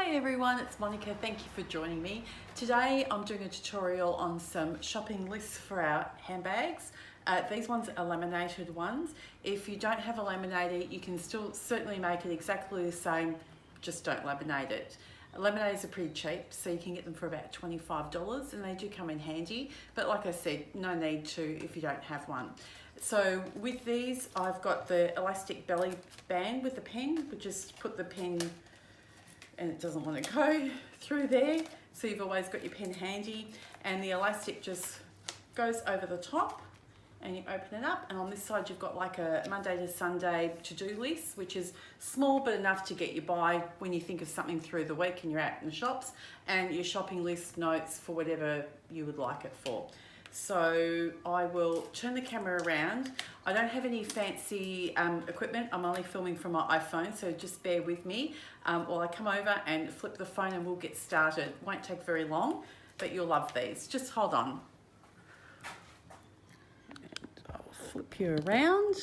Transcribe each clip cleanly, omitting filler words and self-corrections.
Hi everyone, it's Monica. Thank you for joining me. Today I'm doing a tutorial on some shopping lists for our handbags. These ones are laminated ones. If you don't have a laminator, you can still certainly make it exactly the same, just don't laminate it. Laminators are pretty cheap, so you can get them for about $25 and they do come in handy. But like I said, no need to if you don't have one. So with these, I've got the elastic belly band with the pen. We just put the pen, and it doesn't want to go through there, so you've always got your pen handy, and the elastic just goes over the top and you open it up, and on this side you've got like a Monday to Sunday to-do list, which is small but enough to get you by when you think of something through the week and you're out in the shops, and your shopping list notes for whatever you would like it for. So I will turn the camera around. I don't have any fancy equipment. I'm only filming from my iPhone, so just bear with me while I come over and flip the phone and we'll get started. Won't take very long, but you'll love these. Just hold on. And I'll flip you around.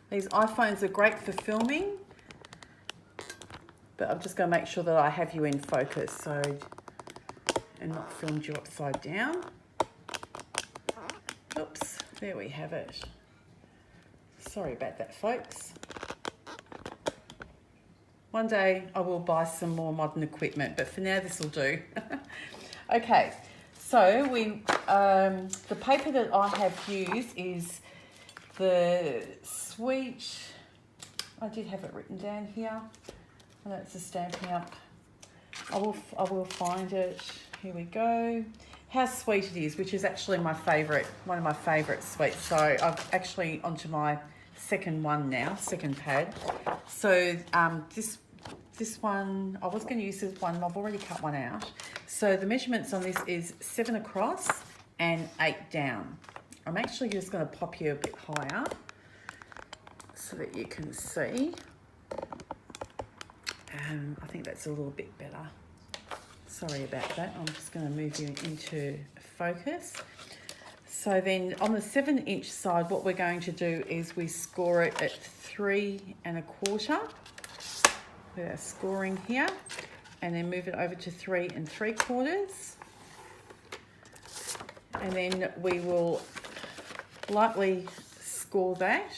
These iPhones are great for filming, but I'm just going to make sure that I have you in focus, so and not filmed you upside down. Oops, there we have it. Sorry about that, folks. One day I will buy some more modern equipment, but for now this will do. Okay, so the paper that I have used is the Sweet, I did have it written down here. I know it's a Stampin' Up. I will find it. Here we go. How Sweet It Is, which is actually my favourite, one of my favourite sweets. So I've actually onto my second one now, second pad. So this one, I was going to use this one, I've already cut one out. So the measurements on this is 7 across and 8 down. I'm actually just going to pop you a bit higher so that you can see. I think that's a little bit better. Sorry about that. I'm just going to move you into focus. So then on the 7-inch side, what we're going to do is we score it at 3 1/4 with our scoring here, and then move it over to 3 3/4. And then we will lightly score that.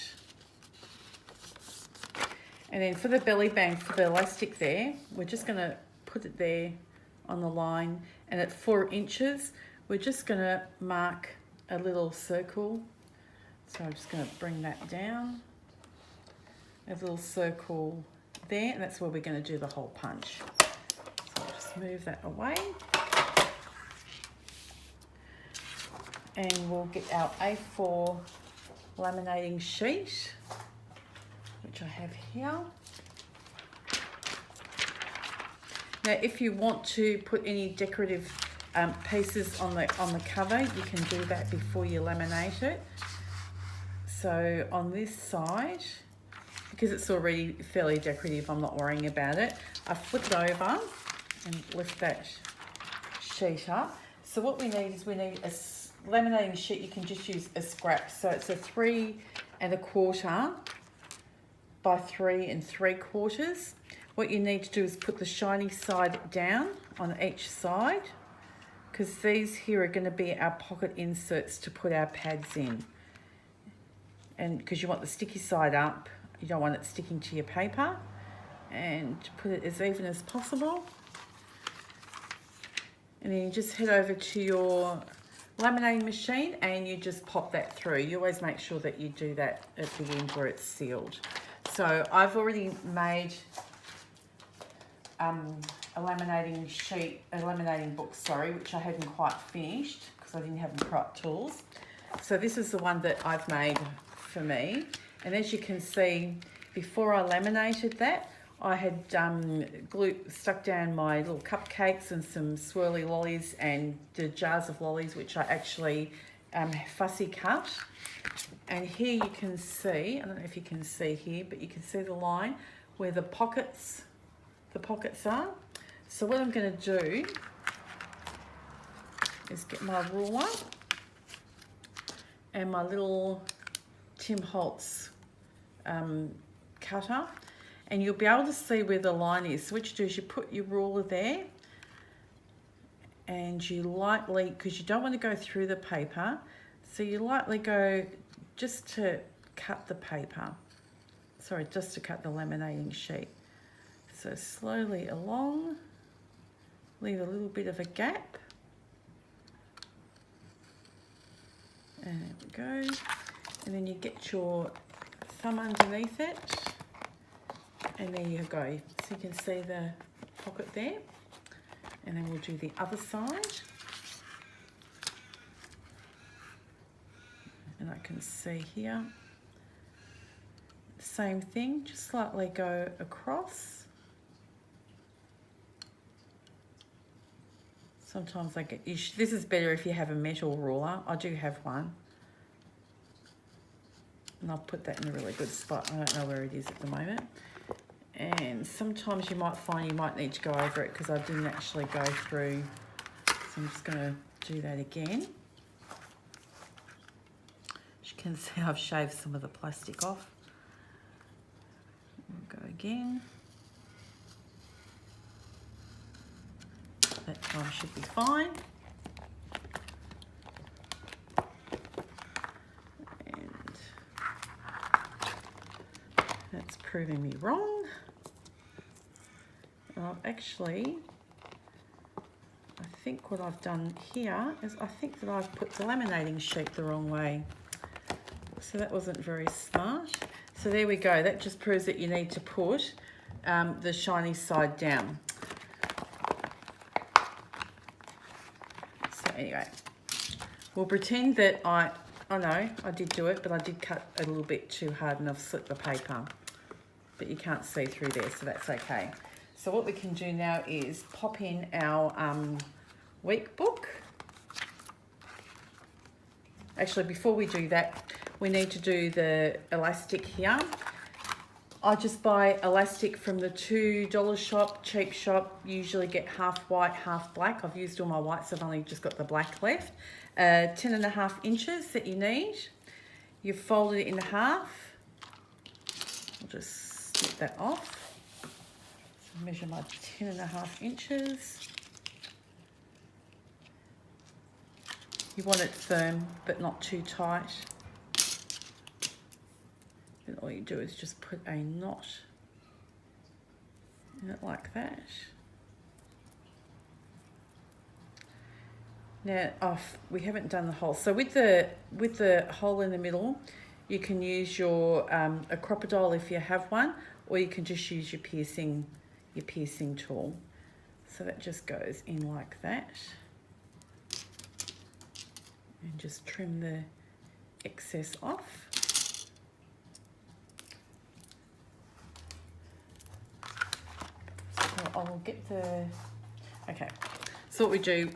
And then for the belly band, for the elastic there, we're just going to put it there on the line, and at 4 inches we're just going to mark a little circle. So I'm just going to bring that down, a little circle there, and that's where we're going to do the hole punch. So I'll just move that away, and we'll get our A4 laminating sheet, which I have here. Now, if you want to put any decorative pieces on the cover, you can do that before you laminate it. So on this side, because it's already fairly decorative, I'm not worrying about it. I flip it over and lift that sheet up. So what we need is a laminating sheet. You can just use a scrap. So it's a 3 1/4 by 3 3/4. What you need to do is put the shiny side down on each side, because these here are going to be our pocket inserts to put our pads in. And because you want the sticky side up, you don't want it sticking to your paper, and put it as even as possible. And then you just head over to your laminating machine and you just pop that through. You always make sure that you do that at the end where it's sealed. So I've already made a laminating sheet, a laminating book, sorry, which I hadn't quite finished because I didn't have the prop tools. So this is the one that I've made for me. And as you can see, before I laminated that, I had stuck down my little cupcakes and some swirly lollies and the jars of lollies, which I actually fussy cut. And here you can see, I don't know if you can see here, but you can see the line where the pockets are. So what I'm going to do is get my ruler and my little Tim Holtz cutter, and you'll be able to see where the line is. So what you do is you put your ruler there, and you lightly, because you don't want to go through the paper, so you lightly go just to cut the paper. Sorry, just to cut the laminating sheet. So slowly along, leave a little bit of a gap. And there we go. And then you get your thumb underneath it. And there you go. So you can see the pocket there. And then we'll do the other side. And I can see here. Same thing, just slightly go across. Sometimes I get, this is better if you have a metal ruler. I do have one. And I'll put that in a really good spot. I don't know where it is at the moment. And sometimes you might find you might need to go over it because I didn't actually go through. So I'm just going to do that again. As you can see, I've shaved some of the plastic off. We'll go again. That time should be fine. And that's proving me wrong. Actually, I think what I've done here is I think that I've put the laminating sheet the wrong way. So that wasn't very smart. So there we go. That just proves that you need to put the shiny side down. So anyway, we'll pretend that I know I did do it, but I did cut a little bit too hard and I've slit the paper. But you can't see through there, so that's okay. So what we can do now is pop in our week book. Actually, before we do that, we need to do the elastic here. I just buy elastic from the $2 shop, cheap shop. Usually get half white, half black. I've used all my whites, so I've only just got the black left. 10.5 inches that you need. You've folded it in half. I'll just snip that off. So measure my 10.5 inches. You want it firm, but not too tight. Then all you do is just put a knot in it like that. Now, we haven't done the hole. So with the hole in the middle, you can use your a crocodile if you have one, or you can just use your piercing tool. So that just goes in like that. And just trim the excess off. So I will get the, okay. So what we do,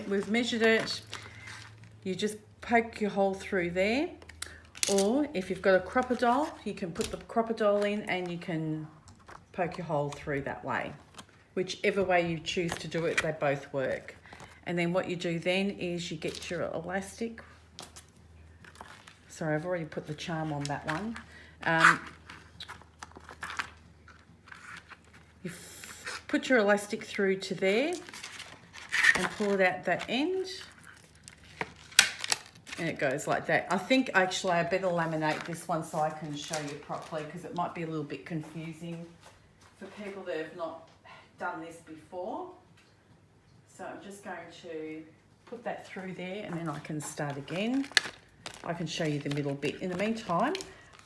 we've measured it. You just poke your hole through there. Or if you've got a crocodile, you can put the crocodile in and you can poke your hole through that way. Whichever way you choose to do it, they both work. And then what you do then is you get your elastic. Sorry, I've already put the charm on that one. You put your elastic through to there and pull it out that end. And it goes like that. I think actually I better laminate this one so I can show you properly because it might be a little bit confusing for people that have not done this before. So I'm just going to put that through there and then I can start again. I can show you the middle bit. In the meantime,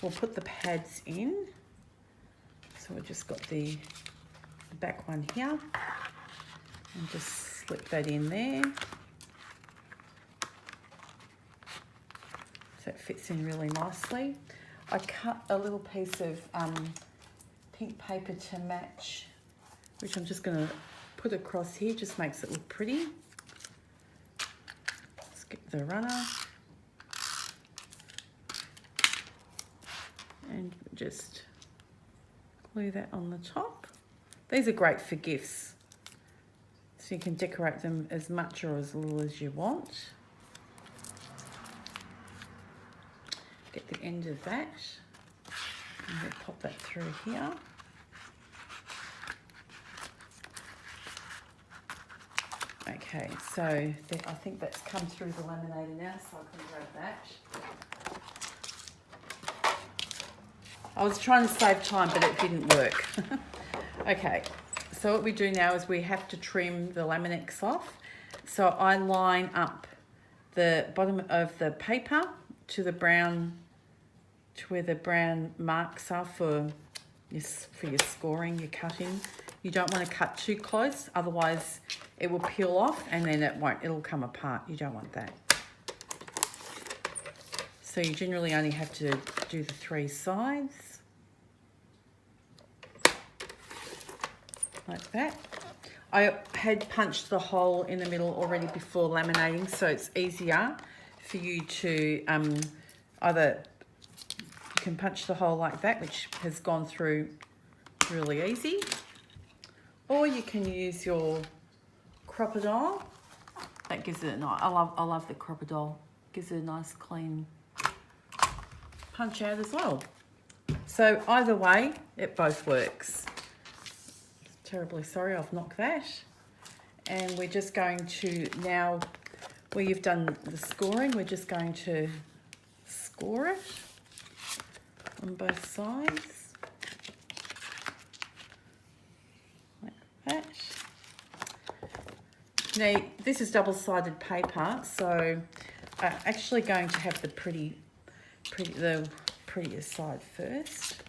we'll put the pads in. So we've just got the back one here. And just slip that in there. So it fits in really nicely. I cut a little piece of pink paper to match, which I'm just going to put across here, just makes it look pretty. Let's get the runner. And just glue that on the top. These are great for gifts. So you can decorate them as much or as little as you want. Get the end of that. And we'll pop that through here. Okay, so I think that's come through the laminator now, so I can grab that. I was trying to save time, but it didn't work. Okay, so what we do now is we have to trim the laminate off. So I line up the bottom of the paper to the brown, to where the brown marks are for your scoring, your cutting. You don't want to cut too close, otherwise it will peel off and then it'll come apart. You don't want that. So you generally only have to do the 3 sides. Like that. I had punched the hole in the middle already before laminating, so it's easier for you to either, you can punch the hole like that, which has gone through really easy, or you can use your crocodile. That gives it a nice, I love the crocodile. Gives it a nice clean punch out as well. So either way, it both works. Terribly sorry, I've knocked that. And we're just going to now, where you've done the scoring, we're just going to score it on both sides. Like that. Now, this is double-sided paper, so I'm actually going to have the prettier side first.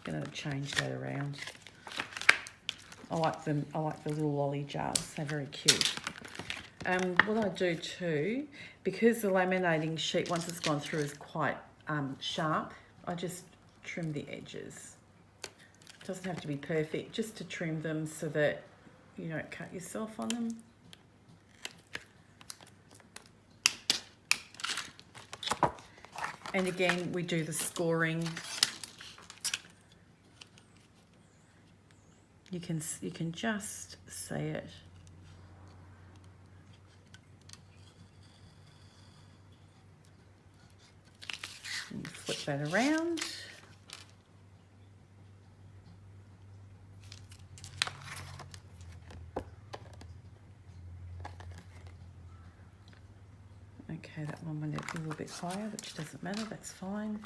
I'm going to change that around. I like the little lolly jars. They're very cute. What I do too, because the laminating sheet, once it's gone through, is quite sharp, I just trim the edges. It doesn't have to be perfect, just to trim them so that you don't cut yourself on them. And again, we do the scoring. You can just see it. And you flip that around. Okay, that one went a little bit higher, which doesn't matter, that's fine.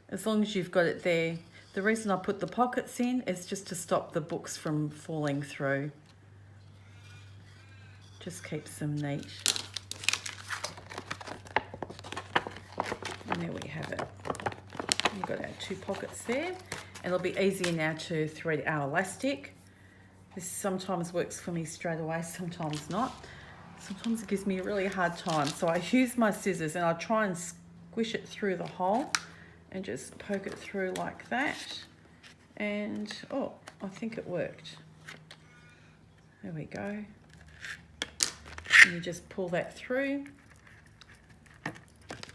As long as you've got it there. The reason I put the pockets in is just to stop the books from falling through. Just keeps them neat. And there we have it. We've got our 2 pockets there. And it'll be easier now to thread our elastic. This sometimes works for me straight away, sometimes not. Sometimes it gives me a really hard time. So I use my scissors and I try and squish it through the hole and just poke it through like that. And, oh, I think it worked. There we go. And you just pull that through,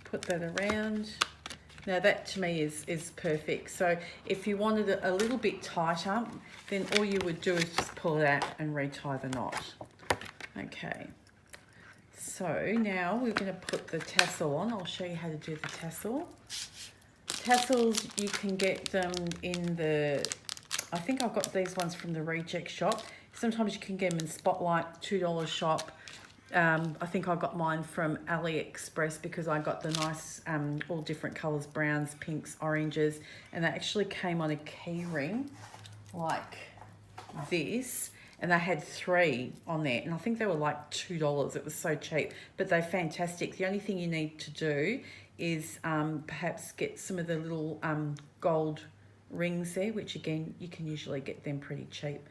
put that around. Now that to me is perfect. So if you wanted it a little bit tighter, then all you would do is just pull it out and retie the knot. Okay. So now we're going to put the tassel on. I'll show you how to do the tassel. Tassels, you can get them in the, I think I've got these ones from the reject shop. Sometimes you can get them in Spotlight, $2 shop. I think I got mine from AliExpress because I got the nice, all different colours, browns, pinks, oranges, and they actually came on a key ring like this, and they had 3 on there, and I think they were like $2. It was so cheap, but they're fantastic. The only thing you need to do is perhaps get some of the little gold rings there, which again, you can usually get them pretty cheap.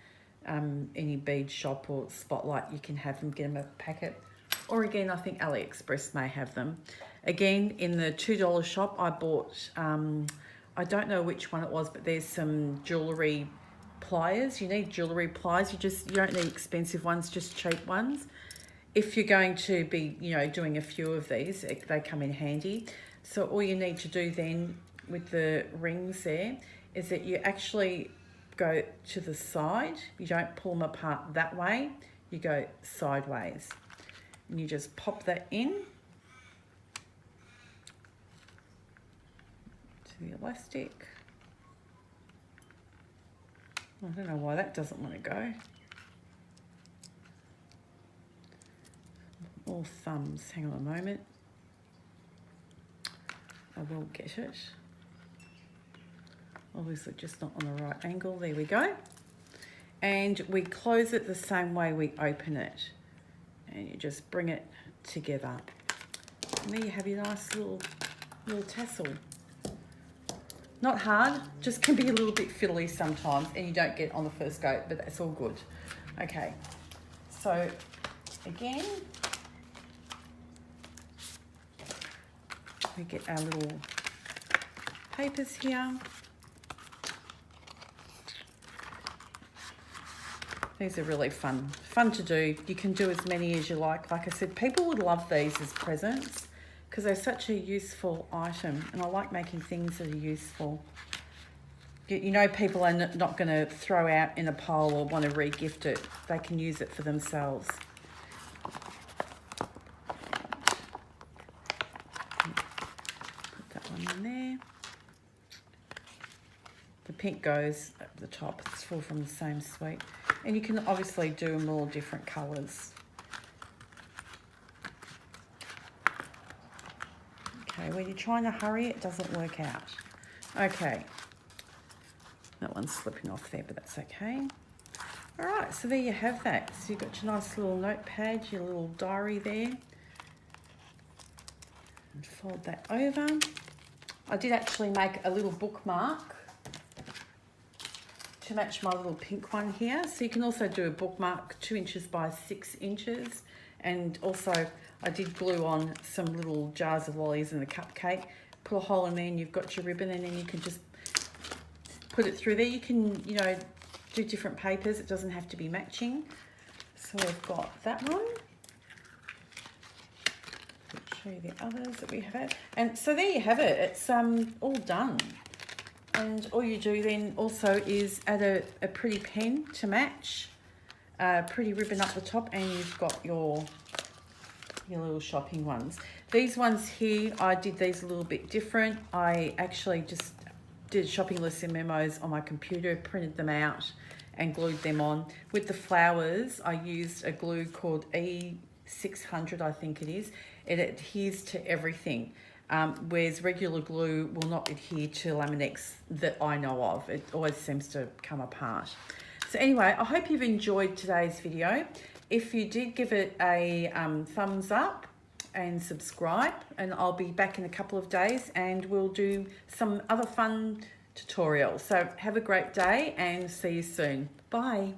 Any bead shop or Spotlight, you can have them, get them a packet. Or again, I think AliExpress may have them. Again, in the $2 shop, I bought, I don't know which one it was, but there's some jewellery pliers. You need jewellery pliers. You don't need expensive ones, just cheap ones. If you're going to be, doing a few of these, they come in handy. So all you need to do then with the rings there is that you actually go to the side. You don't pull them apart that way. You go sideways. And you just pop that in to the elastic. I don't know why that doesn't want to go. or thumbs. Hang on a moment. I will get it. Obviously just not on the right angle. There we go. And we close it the same way we open it. And you just bring it together. And there you have your nice little tassel. Not hard, just can be a little bit fiddly sometimes and you don't get on the first go, but that's all good. Okay, so again, we get our little papers here. These are really fun to do. You can do as many as you like. Like I said, people would love these as presents because they're such a useful item, and I like making things that are useful. You know, people are not going to throw out in a pile or want to re-gift it. They can use it for themselves. Put that one in there. The pink goes at the top. It's all from the same suite. And you can obviously do them all different colours. Okay, when you're trying to hurry, it doesn't work out. Okay. That one's slipping off there, but that's okay. All right, so there you have that. So you've got your nice little notepad, your little diary there. And fold that over. I did actually make a little bookmark to match my little pink one here. So you can also do a bookmark 2 inches by 6 inches. And also I did glue on some little jars of lollies and a cupcake. Put a hole in there and you've got your ribbon, and then you can just put it through there. You can, you know, do different papers. It doesn't have to be matching. So we've got that one. I'll show you the others that we have. And so there you have it. It's all done. And all you do then also is add a pretty pen to match, pretty ribbon up the top, and you've got your little shopping ones. These ones here, I did these a little bit different. I actually just did shopping lists and memos on my computer, printed them out and glued them on. With the flowers, I used a glue called E600, I think it is. It adheres to everything. Whereas regular glue will not adhere to Laminex that I know of. It always seems to come apart. So anyway, I hope you've enjoyed today's video. If you did, give it a thumbs up and subscribe, and I'll be back in a couple of days and we'll do some other fun tutorials. So have a great day and see you soon. Bye.